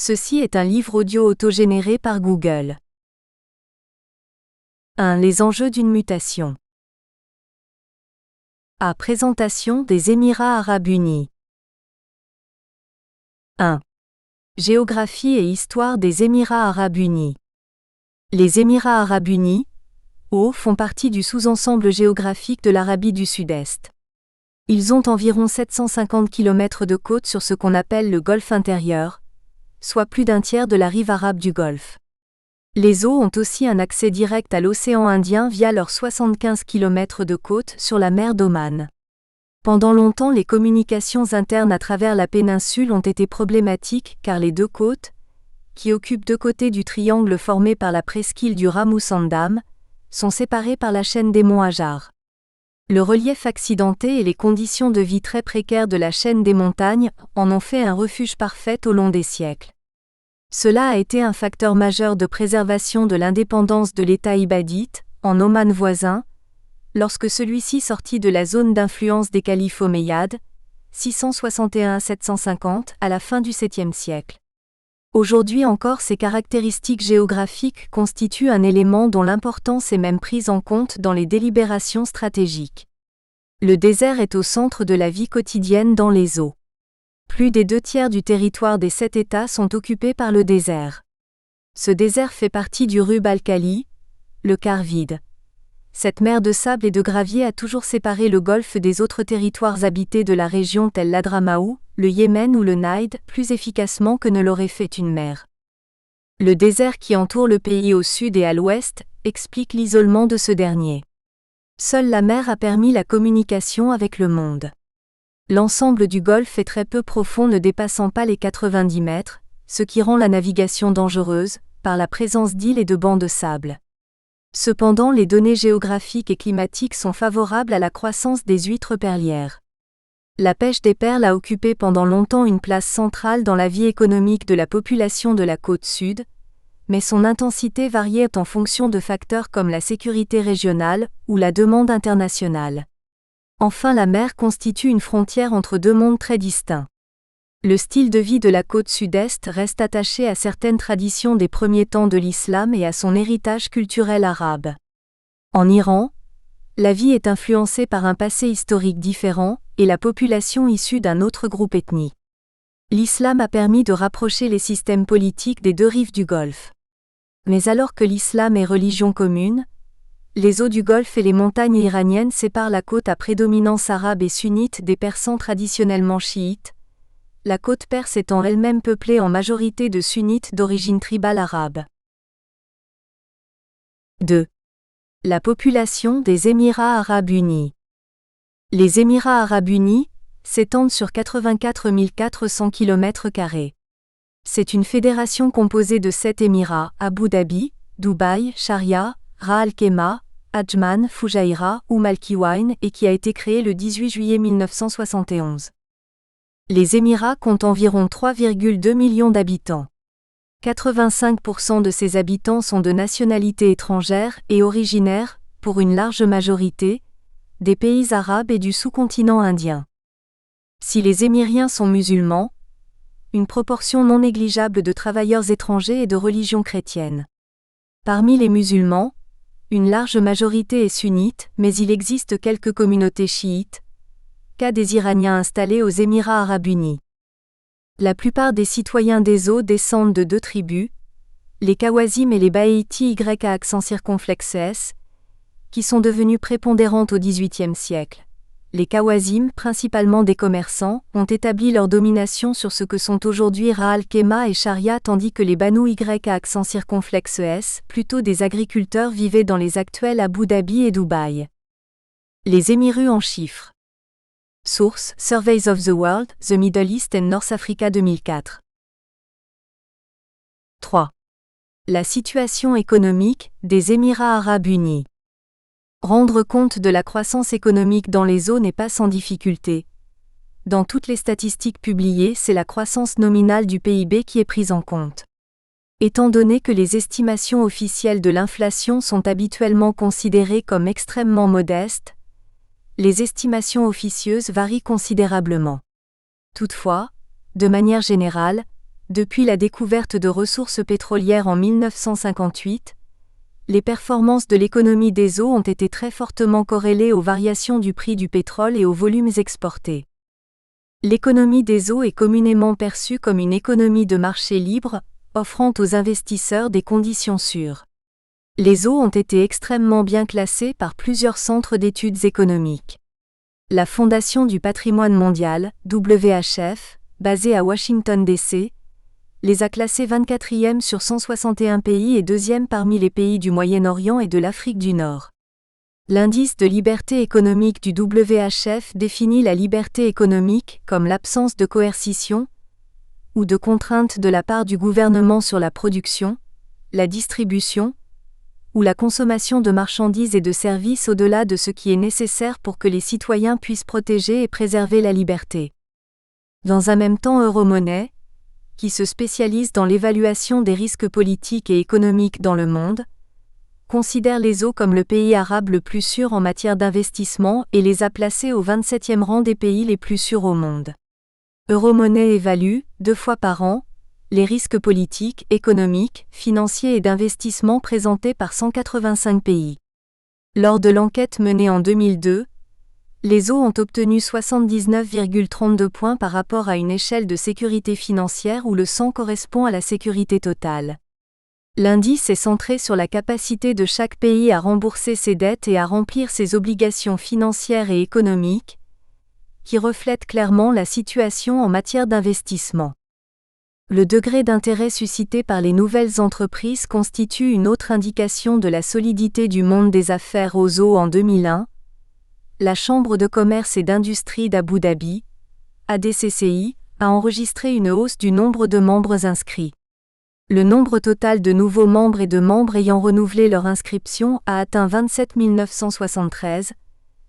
Ceci est un livre audio autogénéré par Google. 1. Les enjeux d'une mutation. A. Présentation des Émirats arabes unis. 1. Géographie et histoire des Émirats arabes unis. Les Émirats arabes unis, OUN, font partie du sous-ensemble géographique de l'Arabie du Sud-Est. Ils ont environ 750 km de côte sur ce qu'on appelle le Golfe intérieur, soit plus d'un tiers de la rive arabe du Golfe. Les OUN ont aussi un accès direct à l'océan Indien via leurs 75 km de côte sur la mer d'Oman. Pendant longtemps, les communications internes à travers la péninsule ont été problématiques car les deux côtes, qui occupent deux côtés du triangle formé par la presqu'île du Ramoussandam, sont séparées par la chaîne des monts Hajar. Le relief accidenté et les conditions de vie très précaires de la chaîne des montagnes en ont fait un refuge parfait au long des siècles. Cela a été un facteur majeur de préservation de l'indépendance de l'État ibadite, en Oman voisin, lorsque celui-ci sortit de la zone d'influence des califes omeyyades, 661 à 750, à la fin du 7e siècle. Aujourd'hui encore, ces caractéristiques géographiques constituent un élément dont l'importance est même prise en compte dans les délibérations stratégiques. Le désert est au centre de la vie quotidienne dans les eaux. Plus des 2/3 du territoire des 7 États sont occupés par le désert. Ce désert fait partie du Rub al-Khali, le quart vide. Cette mer de sable et de gravier a toujours séparé le golfe des autres territoires habités de la région tels l'Hadramaout, le Yémen ou le Naïd, plus efficacement que ne l'aurait fait une mer. Le désert qui entoure le pays au sud et à l'ouest explique l'isolement de ce dernier. Seule la mer a permis la communication avec le monde. L'ensemble du golfe est très peu profond, ne dépassant pas les 90 mètres, ce qui rend la navigation dangereuse, par la présence d'îles et de bancs de sable. Cependant, les données géographiques et climatiques sont favorables à la croissance des huîtres perlières. La pêche des perles a occupé pendant longtemps une place centrale dans la vie économique de la population de la côte sud, mais son intensité variait en fonction de facteurs comme la sécurité régionale ou la demande internationale. Enfin, la mer constitue une frontière entre deux mondes très distincts. Le style de vie de la côte sud-est reste attaché à certaines traditions des premiers temps de l'islam et à son héritage culturel arabe. En Iran, la vie est influencée par un passé historique différent et la population issue d'un autre groupe ethnique. L'islam a permis de rapprocher les systèmes politiques des deux rives du Golfe. Mais alors que l'islam est religion commune, les eaux du Golfe et les montagnes iraniennes séparent la côte à prédominance arabe et sunnite des Persans traditionnellement chiites, la côte perse étant elle-même peuplée en majorité de sunnites d'origine tribale arabe. 2. La population des Émirats arabes unis. Les Émirats arabes unis s'étendent sur 84 400 km². C'est une fédération composée de 7 émirats, Abu Dhabi, Dubaï, Sharjah, Ras Al Khaimah, Ajman, Fujairah ou Malkiwine et qui a été créée le 18 juillet 1971. Les Émirats comptent environ 3,2 millions d'habitants. 85% de ces habitants sont de nationalité étrangère et originaires, pour une large majorité, des pays arabes et du sous-continent indien. Si les Émiriens sont musulmans, une proportion non négligeable de travailleurs étrangers est de religion chrétienne. Parmi les musulmans, une large majorité est sunnite, mais il existe quelques communautés chiites, cas des Iraniens installés aux Émirats arabes unis. La plupart des citoyens des eaux descendent de deux tribus, les Khawazim et les Baïti Y à accent circonflexe S, qui sont devenues prépondérantes au XVIIIe siècle. Les Khawazim, principalement des commerçants, ont établi leur domination sur ce que sont aujourd'hui Ras Al Khaimah et Sharjah, tandis que les Banu Y à accent circonflexe S, plutôt des agriculteurs, vivaient dans les actuels Abu Dhabi et Dubaï. Les Émirus en chiffres. Source: Surveys of the World, The Middle East and North Africa 2004. 3. La situation économique des Émirats arabes unis. Rendre compte de la croissance économique dans les eaux n'est pas sans difficulté. Dans toutes les statistiques publiées, c'est la croissance nominale du PIB qui est prise en compte. Étant donné que les estimations officielles de l'inflation sont habituellement considérées comme extrêmement modestes, les estimations officieuses varient considérablement. Toutefois, de manière générale, depuis la découverte de ressources pétrolières en 1958, les performances de l'économie des eaux ont été très fortement corrélées aux variations du prix du pétrole et aux volumes exportés. L'économie des eaux est communément perçue comme une économie de marché libre, offrant aux investisseurs des conditions sûres. Les eaux ont été extrêmement bien classées par plusieurs centres d'études économiques. La Fondation du patrimoine mondial, WHF, basée à Washington DC, les a classés 24e sur 161 pays et 2e parmi les pays du Moyen-Orient et de l'Afrique du Nord. L'indice de liberté économique du WHF définit la liberté économique comme l'absence de coercition ou de contrainte de la part du gouvernement sur la production, la distribution ou la consommation de marchandises et de services au-delà de ce qui est nécessaire pour que les citoyens puissent protéger et préserver la liberté. Dans un même temps, Euromoney, qui se spécialise dans l'évaluation des risques politiques et économiques dans le monde, considère les eaux comme le pays arabe le plus sûr en matière d'investissement et les a placés au 27e rang des pays les plus sûrs au monde. Euromoney évalue, 2 fois par an, les risques politiques, économiques, financiers et d'investissement présentés par 185 pays. Lors de l'enquête menée en 2002, les eaux ont obtenu 79,32 points par rapport à une échelle de sécurité financière où le 100 correspond à la sécurité totale. L'indice est centré sur la capacité de chaque pays à rembourser ses dettes et à remplir ses obligations financières et économiques, qui reflète clairement la situation en matière d'investissement. Le degré d'intérêt suscité par les nouvelles entreprises constitue une autre indication de la solidité du monde des affaires aux eaux en 2001. La Chambre de commerce et d'industrie d'Abu Dhabi, ADCCI, a enregistré une hausse du nombre de membres inscrits. Le nombre total de nouveaux membres et de membres ayant renouvelé leur inscription a atteint 27 973,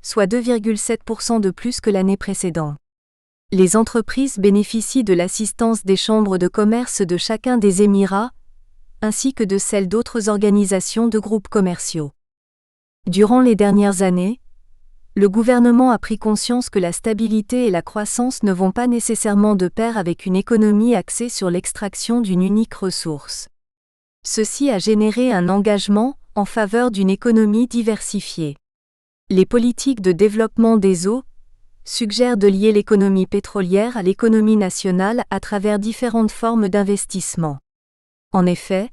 soit 2,7% de plus que l'année précédente. Les entreprises bénéficient de l'assistance des chambres de commerce de chacun des Émirats, ainsi que de celles d'autres organisations de groupes commerciaux. Durant les dernières années, le gouvernement a pris conscience que la stabilité et la croissance ne vont pas nécessairement de pair avec une économie axée sur l'extraction d'une unique ressource. Ceci a généré un engagement en faveur d'une économie diversifiée. Les politiques de développement des eaux suggèrent de lier l'économie pétrolière à l'économie nationale à travers différentes formes d'investissement. En effet,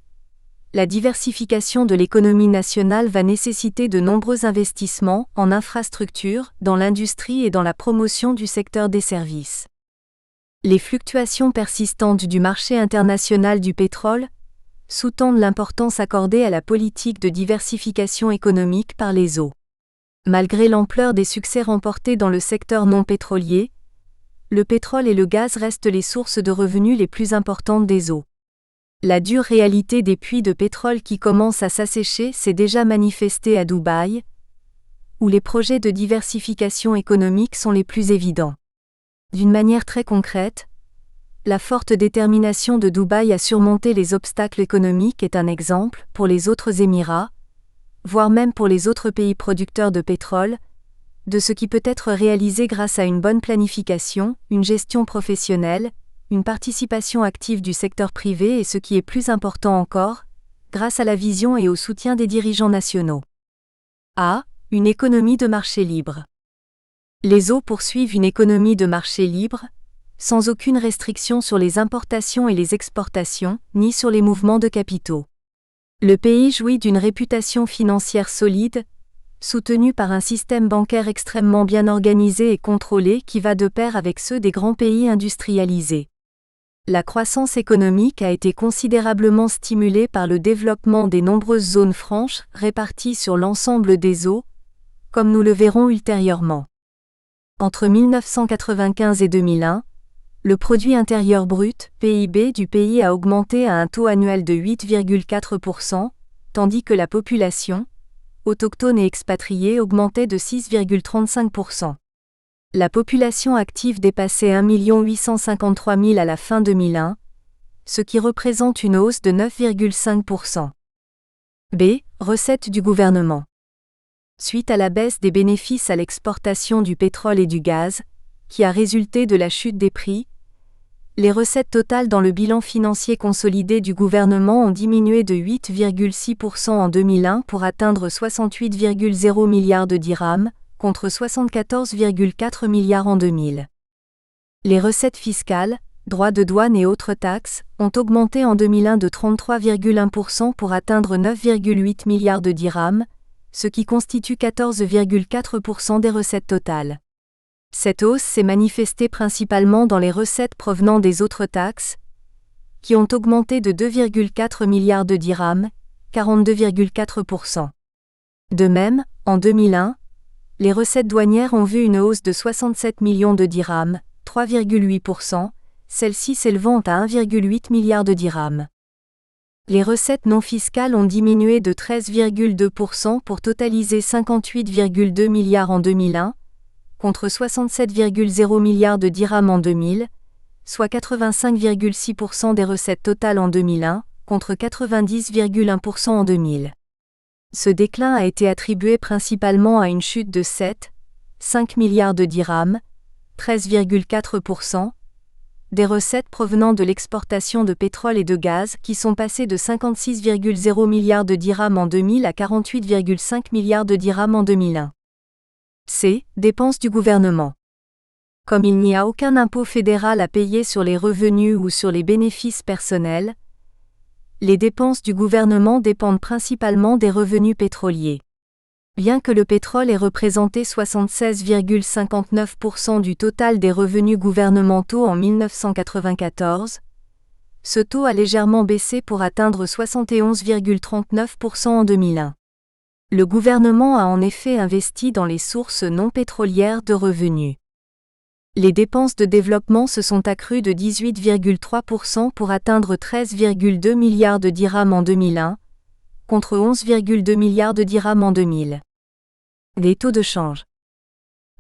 la diversification de l'économie nationale va nécessiter de nombreux investissements en infrastructures, dans l'industrie et dans la promotion du secteur des services. Les fluctuations persistantes du marché international du pétrole sous-tendent l'importance accordée à la politique de diversification économique par les eaux. Malgré l'ampleur des succès remportés dans le secteur non pétrolier, le pétrole et le gaz restent les sources de revenus les plus importantes des eaux. La dure réalité des puits de pétrole qui commencent à s'assécher s'est déjà manifestée à Dubaï, où les projets de diversification économique sont les plus évidents. D'une manière très concrète, la forte détermination de Dubaï à surmonter les obstacles économiques est un exemple pour les autres Émirats, voire même pour les autres pays producteurs de pétrole, de ce qui peut être réalisé grâce à une bonne planification, une gestion professionnelle, une participation active du secteur privé et ce qui est plus important encore, grâce à la vision et au soutien des dirigeants nationaux. A. Une économie de marché libre. Les eaux poursuivent une économie de marché libre, sans aucune restriction sur les importations et les exportations, ni sur les mouvements de capitaux. Le pays jouit d'une réputation financière solide, soutenue par un système bancaire extrêmement bien organisé et contrôlé qui va de pair avec ceux des grands pays industrialisés. La croissance économique a été considérablement stimulée par le développement des nombreuses zones franches réparties sur l'ensemble des eaux, comme nous le verrons ultérieurement. Entre 1995 et 2001, le produit intérieur brut, PIB du pays a augmenté à un taux annuel de 8,4%, tandis que la population, autochtone et expatriée, augmentait de 6,35%. La population active dépassait 1 853 000 à la fin 2001, ce qui représente une hausse de 9,5%. B. Recettes du gouvernement. Suite à la baisse des bénéfices à l'exportation du pétrole et du gaz, qui a résulté de la chute des prix, Les recettes totales dans le bilan financier consolidé du gouvernement ont diminué de 8,6% en 2001 pour atteindre 68,0 milliards de dirhams, contre 74,4 milliards en 2000. Les recettes fiscales, droits de douane et autres taxes, ont augmenté en 2001 de 33,1% pour atteindre 9,8 milliards de dirhams, ce qui constitue 14,4% des recettes totales. Cette hausse s'est manifestée principalement dans les recettes provenant des autres taxes, qui ont augmenté de 2,4 milliards de dirhams, 42,4%. De même, en 2001, les recettes douanières ont vu une hausse de 67 millions de dirhams, 3,8%, celles-ci s'élevant à 1,8 milliard de dirhams. Les recettes non fiscales ont diminué de 13,2% pour totaliser 58,2 milliards en 2001, contre 67,0 milliards de dirhams en 2000, soit 85,6% des recettes totales en 2001, contre 90,1% en 2000. Ce déclin a été attribué principalement à une chute de 7,5 milliards de dirhams, 13,4%, des recettes provenant de l'exportation de pétrole et de gaz qui sont passées de 56,0 milliards de dirhams en 2000 à 48,5 milliards de dirhams en 2001. Dépenses du gouvernement. Comme il n'y a aucun impôt fédéral à payer sur les revenus ou sur les bénéfices personnels, les dépenses du gouvernement dépendent principalement des revenus pétroliers. Bien que le pétrole ait représenté 76,59% du total des revenus gouvernementaux en 1994, ce taux a légèrement baissé pour atteindre 71,39% en 2001. Le gouvernement a en effet investi dans les sources non pétrolières de revenus. Les dépenses de développement se sont accrues de 18,3% pour atteindre 13,2 milliards de dirhams en 2001, contre 11,2 milliards de dirhams en 2000. Les taux de change.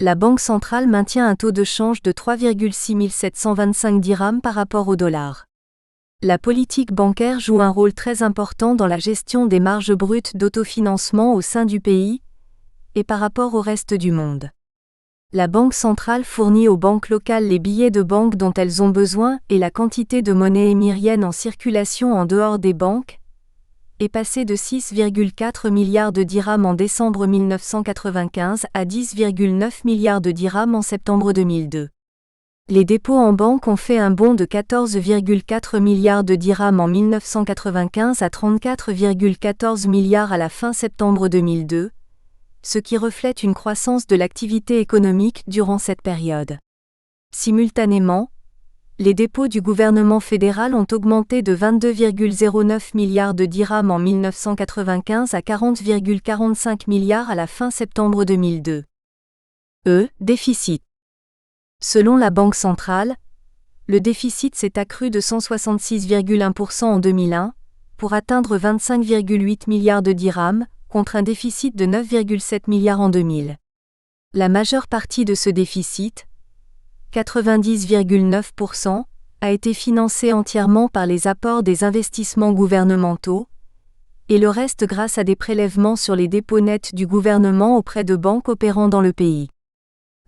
La Banque centrale maintient un taux de change de 3,6725 dirhams par rapport au dollar. La politique bancaire joue un rôle très important dans la gestion des marges brutes d'autofinancement au sein du pays et par rapport au reste du monde. La Banque centrale fournit aux banques locales les billets de banque dont elles ont besoin et la quantité de monnaie émirienne en circulation en dehors des banques est passée de 6,4 milliards de dirhams en décembre 1995 à 10,9 milliards de dirhams en septembre 2002. Les dépôts en banque ont fait un bond de 14,4 milliards de dirhams en 1995 à 34,14 milliards à la fin septembre 2002, ce qui reflète une croissance de l'activité économique durant cette période. Simultanément, les dépôts du gouvernement fédéral ont augmenté de 22,09 milliards de dirhams en 1995 à 40,45 milliards à la fin septembre 2002. Déficit. Selon la Banque centrale, le déficit s'est accru de 166,1% en 2001, pour atteindre 25,8 milliards de dirhams, contre un déficit de 9,7 milliards en 2000. La majeure partie de ce déficit, 90,9%, a été financée entièrement par les apports des investissements gouvernementaux, et le reste grâce à des prélèvements sur les dépôts nets du gouvernement auprès de banques opérant dans le pays.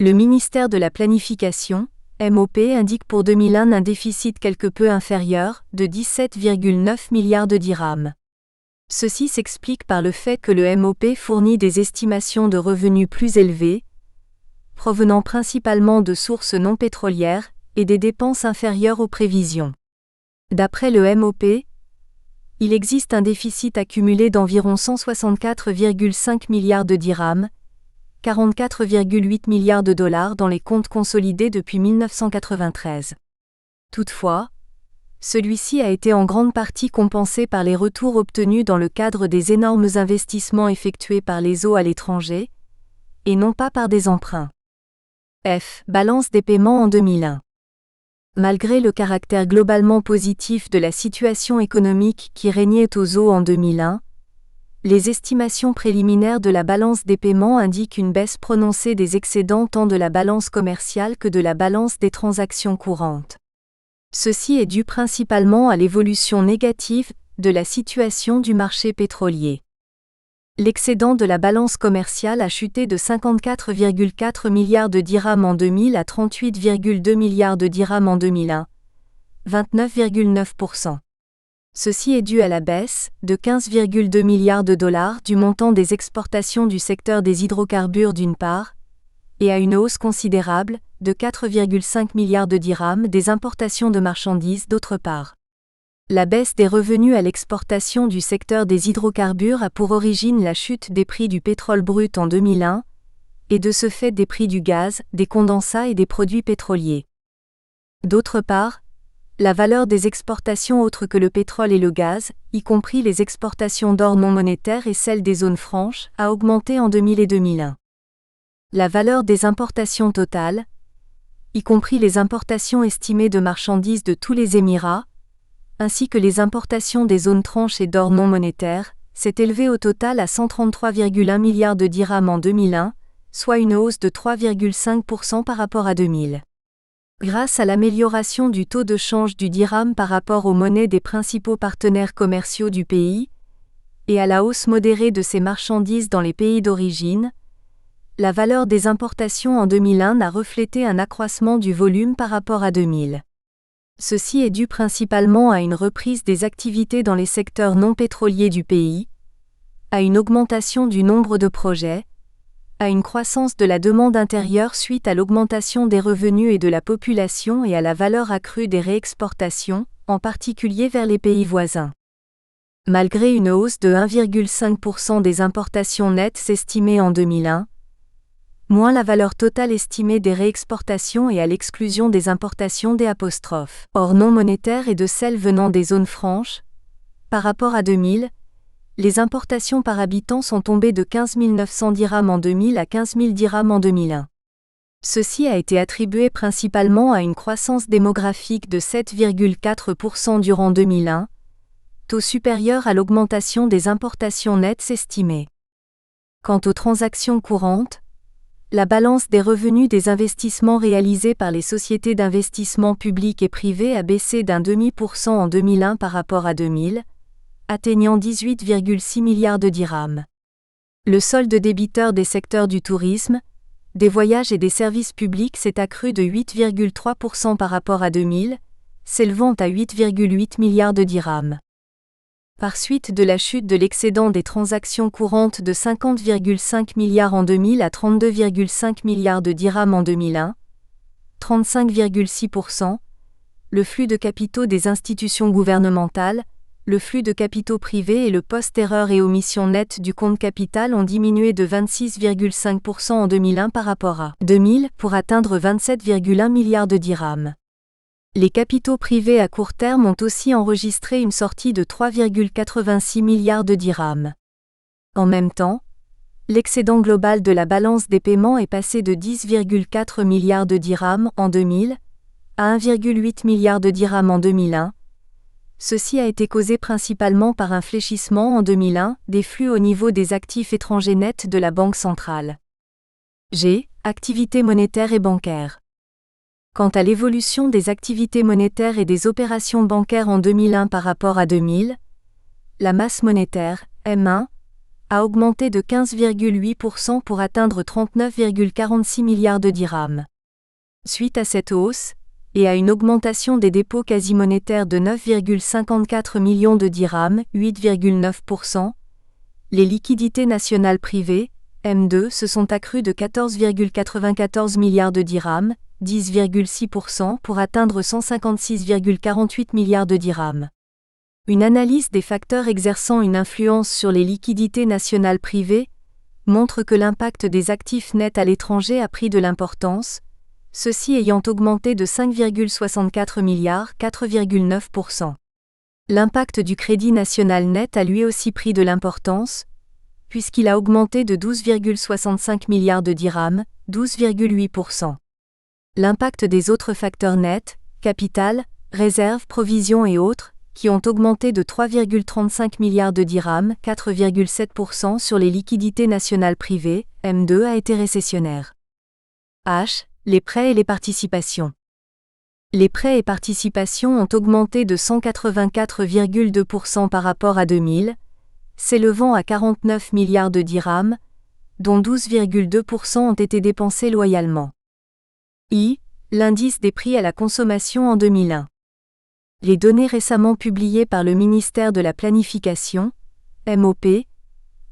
Le ministère de la Planification, MOP, indique pour 2001 un déficit quelque peu inférieur, de 17,9 milliards de dirhams. Ceci s'explique par le fait que le MOP fournit des estimations de revenus plus élevées, provenant principalement de sources non pétrolières, et des dépenses inférieures aux prévisions. D'après le MOP, il existe un déficit accumulé d'environ 164,5 milliards de dirhams, 44,8 milliards de dollars dans les comptes consolidés depuis 1993. Toutefois, celui-ci a été en grande partie compensé par les retours obtenus dans le cadre des énormes investissements effectués par les eaux à l'étranger, et non pas par des emprunts. Balance des paiements en 2001. Malgré le caractère globalement positif de la situation économique qui régnait aux eaux en 2001, les estimations préliminaires de la balance des paiements indiquent une baisse prononcée des excédents tant de la balance commerciale que de la balance des transactions courantes. Ceci est dû principalement à l'évolution négative de la situation du marché pétrolier. L'excédent de la balance commerciale a chuté de 54,4 milliards de dirhams en 2000 à 38,2 milliards de dirhams en 2001, 29,9%. Ceci est dû à la baisse, de 15,2 milliards de dollars du montant des exportations du secteur des hydrocarbures d'une part, et à une hausse considérable, de 4,5 milliards de dirhams des importations de marchandises d'autre part. La baisse des revenus à l'exportation du secteur des hydrocarbures a pour origine la chute des prix du pétrole brut en 2001, et de ce fait des prix du gaz, des condensats et des produits pétroliers. D'autre part, la valeur des exportations autres que le pétrole et le gaz, y compris les exportations d'or non monétaire et celles des zones franches, a augmenté en 2000 et 2001. La valeur des importations totales, y compris les importations estimées de marchandises de tous les Émirats, ainsi que les importations des zones franches et d'or non monétaire, s'est élevée au total à 133,1 milliards de dirhams en 2001, soit une hausse de 3,5% par rapport à 2000. Grâce à l'amélioration du taux de change du dirham par rapport aux monnaies des principaux partenaires commerciaux du pays, et à la hausse modérée de ces marchandises dans les pays d'origine, la valeur des importations en 2001 a reflété un accroissement du volume par rapport à 2000. Ceci est dû principalement à une reprise des activités dans les secteurs non pétroliers du pays, à une augmentation du nombre de projets, à une croissance de la demande intérieure suite à l'augmentation des revenus et de la population et à la valeur accrue des réexportations, en particulier vers les pays voisins. Malgré une hausse de 1,5% des importations nettes estimées en 2001, moins la valeur totale estimée des réexportations et à l'exclusion des importations des apostrophes or non monétaires et de celles venant des zones franches, par rapport à 2000, les importations par habitant sont tombées de 15 900 dirhams en 2000 à 15 000 dirhams en 2001. Ceci a été attribué principalement à une croissance démographique de 7,4% durant 2001, taux supérieur à l'augmentation des importations nettes estimées. Quant aux transactions courantes, la balance des revenus des investissements réalisés par les sociétés d'investissement publiques et privées a baissé d'0,5% en 2001 par rapport à 2000, atteignant 18,6 milliards de dirhams. Le solde débiteur des secteurs du tourisme, des voyages et des services publics s'est accru de 8,3% par rapport à 2000, s'élevant à 8,8 milliards de dirhams. Par suite de la chute de l'excédent des transactions courantes de 50,5 milliards en 2000 à 32,5 milliards de dirhams en 2001, 35,6%, le flux de capitaux des institutions gouvernementales, le flux de capitaux privés et le post-erreur et omission nette du compte capital ont diminué de 26,5% en 2001 par rapport à 2000 pour atteindre 27,1 milliards de dirhams. Les capitaux privés à court terme ont aussi enregistré une sortie de 3,86 milliards de dirhams. En même temps, l'excédent global de la balance des paiements est passé de 10,4 milliards de dirhams en 2000 à 1,8 milliard de dirhams en 2001. Ceci a été causé principalement par un fléchissement en 2001 des flux au niveau des actifs étrangers nets de la Banque centrale. G. Activités monétaires et bancaires. Quant à l'évolution des activités monétaires et des opérations bancaires en 2001 par rapport à 2000, la masse monétaire, M1, a augmenté de 15,8% pour atteindre 39,46 milliards de dirhams. Suite à cette hausse, et à une augmentation des dépôts quasi-monétaires de 9,54 millions de dirhams, 8,9%, les liquidités nationales privées, M2, se sont accrues de 14,94 milliards de dirhams, 10,6% pour atteindre 156,48 milliards de dirhams. Une analyse des facteurs exerçant une influence sur les liquidités nationales privées montre que l'impact des actifs nets à l'étranger a pris de l'importance, ceux-ci ayant augmenté de 5,64 milliards, 4,9%. L'impact du crédit national net a lui aussi pris de l'importance, puisqu'il a augmenté de 12,65 milliards de dirhams, 12,8%. L'impact des autres facteurs nets, capital, réserves, provisions et autres, qui ont augmenté de 3,35 milliards de dirhams, 4,7% sur les liquidités nationales privées, M2 a été récessionnaire. H. Les prêts et les participations. Les prêts et participations ont augmenté de 184,2% par rapport à 2000, s'élevant à 49 milliards de dirhams, dont 12,2% ont été dépensés loyalement. I. L'indice des prix à la consommation en 2001. Les données récemment publiées par le ministère de la Planification, MOP,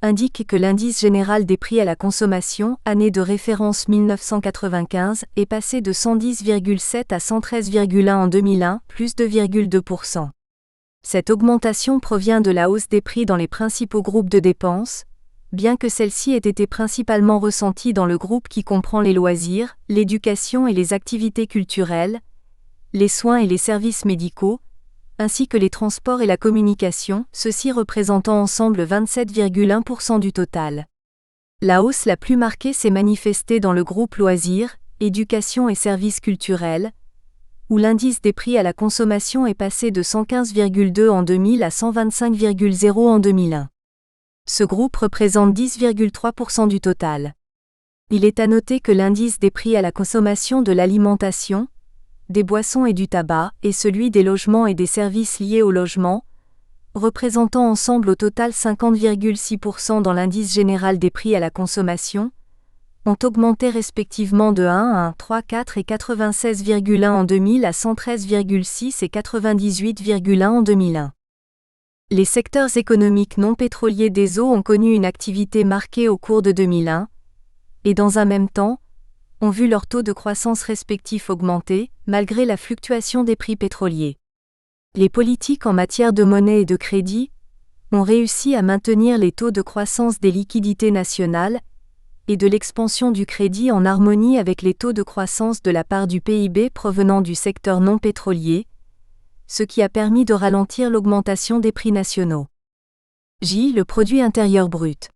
indiquent que l'indice général des prix à la consommation, année de référence 1995, est passé de 110,7 à 113,1 en 2001, plus 2,2%. Cette augmentation provient de la hausse des prix dans les principaux groupes de dépenses, bien que celle-ci ait été principalement ressentie dans le groupe qui comprend les loisirs, l'éducation et les activités culturelles, les soins et les services médicaux, ainsi que les transports et la communication, ceux-ci représentant ensemble 27,1% du total. La hausse la plus marquée s'est manifestée dans le groupe loisirs, éducation et services culturels, où l'indice des prix à la consommation est passé de 115,2 en 2000 à 125,0 en 2001. Ce groupe représente 10,3% du total. Il est à noter que l'indice des prix à la consommation de l'alimentation, des boissons et du tabac, et celui des logements et des services liés au logement, représentant ensemble au total 50,6% dans l'indice général des prix à la consommation, ont augmenté respectivement de 1,3,4 et 96,1 en 2000 à 113,6 et 98,1 en 2001. Les secteurs économiques non pétroliers des eaux ont connu une activité marquée au cours de 2001, et dans un même temps, ont vu leur taux de croissance respectif augmenter, malgré la fluctuation des prix pétroliers. Les politiques en matière de monnaie et de crédit ont réussi à maintenir les taux de croissance des liquidités nationales et de l'expansion du crédit en harmonie avec les taux de croissance de la part du PIB provenant du secteur non pétrolier, ce qui a permis de ralentir l'augmentation des prix nationaux. Le produit intérieur brut.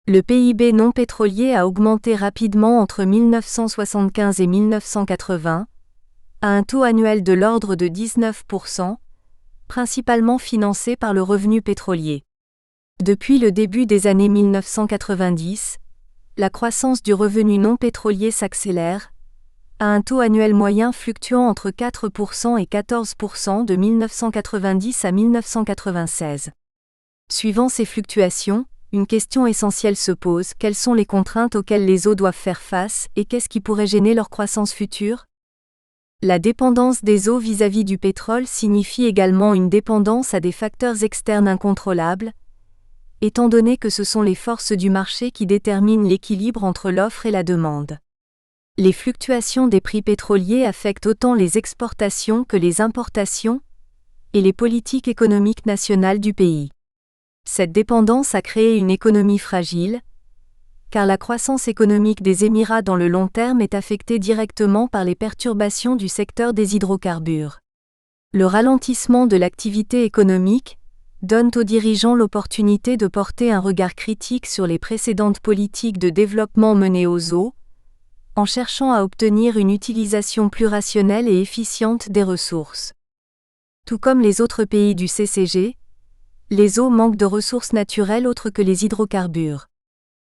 Le PIB non pétrolier a augmenté rapidement entre 1975 et 1980, à un taux annuel de l'ordre de 19%, principalement financé par le revenu pétrolier. Depuis le début des années 1990, la croissance du revenu non pétrolier s'accélère, à un taux annuel moyen fluctuant entre 4% et 14% de 1990 à 1996. Suivant ces fluctuations, une question essentielle se pose: quelles sont les contraintes auxquelles les eaux doivent faire face et qu'est-ce qui pourrait gêner leur croissance future? La dépendance des eaux vis-à-vis du pétrole signifie également une dépendance à des facteurs externes incontrôlables, étant donné que ce sont les forces du marché qui déterminent l'équilibre entre l'offre et la demande. Les fluctuations des prix pétroliers affectent autant les exportations que les importations et les politiques économiques nationales du pays. Cette dépendance a créé une économie fragile, car la croissance économique des Émirats dans le long terme est affectée directement par les perturbations du secteur des hydrocarbures. Le ralentissement de l'activité économique donne aux dirigeants l'opportunité de porter un regard critique sur les précédentes politiques de développement menées aux eaux, en cherchant à obtenir une utilisation plus rationnelle et efficiente des ressources. Tout comme les autres pays du CCG, les eaux manquent de ressources naturelles autres que les hydrocarbures.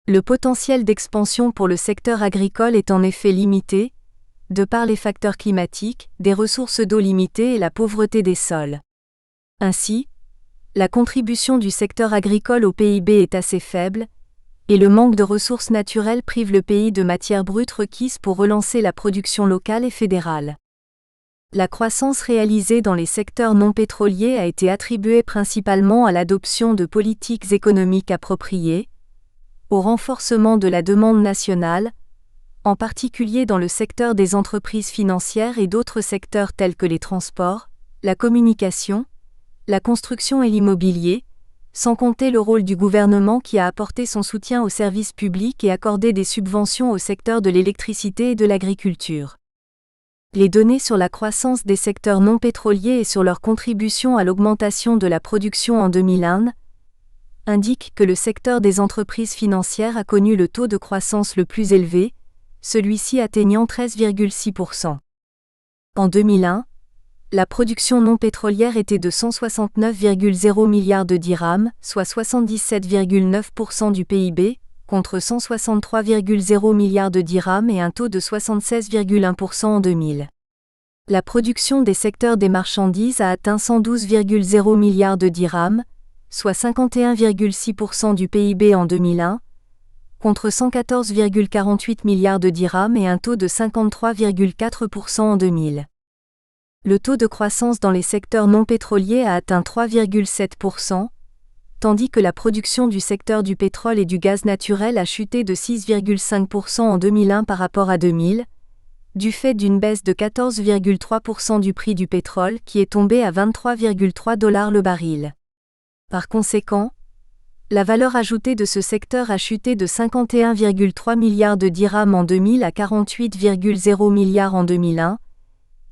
Le potentiel d'expansion pour le secteur agricole est en effet limité, de par les facteurs climatiques, des ressources d'eau limitées et la pauvreté des sols. Ainsi, la contribution du secteur agricole au PIB est assez faible, et le manque de ressources naturelles prive le pays de matières brutes requises pour relancer la production locale et fédérale. La croissance réalisée dans les secteurs non pétroliers a été attribuée principalement à l'adoption de politiques économiques appropriées, au renforcement de la demande nationale, en particulier dans le secteur des entreprises financières et d'autres secteurs tels que les transports, la communication, la construction et l'immobilier, sans compter le rôle du gouvernement qui a apporté son soutien aux services publics et accordé des subventions au secteur de l'électricité et de l'agriculture. Les données sur la croissance des secteurs non pétroliers et sur leur contribution à l'augmentation de la production en 2001 indiquent que le secteur des entreprises financières a connu le taux de croissance le plus élevé, celui-ci atteignant 13,6%. En 2001, la production non pétrolière était de 169,0 milliards de dirhams, soit 77,9% du PIB, contre 163,0 milliards de dirhams et un taux de 76,1% en 2000. La production des secteurs des marchandises a atteint 112,0 milliards de dirhams, soit 51,6% du PIB en 2001, contre 114,48 milliards de dirhams et un taux de 53,4% en 2000. Le taux de croissance dans les secteurs non pétroliers a atteint 3,7%, tandis que la production du secteur du pétrole et du gaz naturel a chuté de 6,5% en 2001 par rapport à 2000, du fait d'une baisse de 14,3% du prix du pétrole qui est tombé à 23,3 $ le baril. Par conséquent, la valeur ajoutée de ce secteur a chuté de 51,3 milliards de dirhams en 2000 à 48,0 milliards en 2001,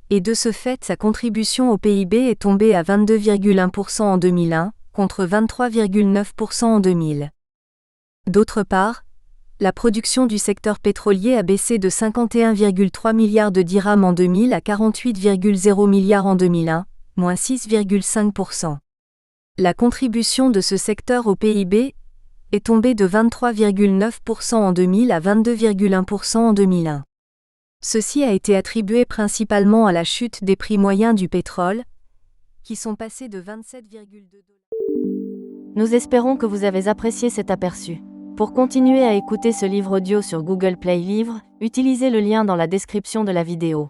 et de ce fait sa contribution au PIB est tombée à 22,1% en 2001, contre 23,9% en 2000. D'autre part, la production du secteur pétrolier a baissé de 51,3 milliards de dirhams en 2000 à 48,0 milliards en 2001, moins 6,5%. La contribution de ce secteur au PIB est tombée de 23,9% en 2000 à 22,1% en 2001. Ceci a été attribué principalement à la chute des prix moyens du pétrole, qui sont passés de 27,2 $. Nous espérons que vous avez apprécié cet aperçu. Pour continuer à écouter ce livre audio sur Google Play Livres, utilisez le lien dans la description de la vidéo.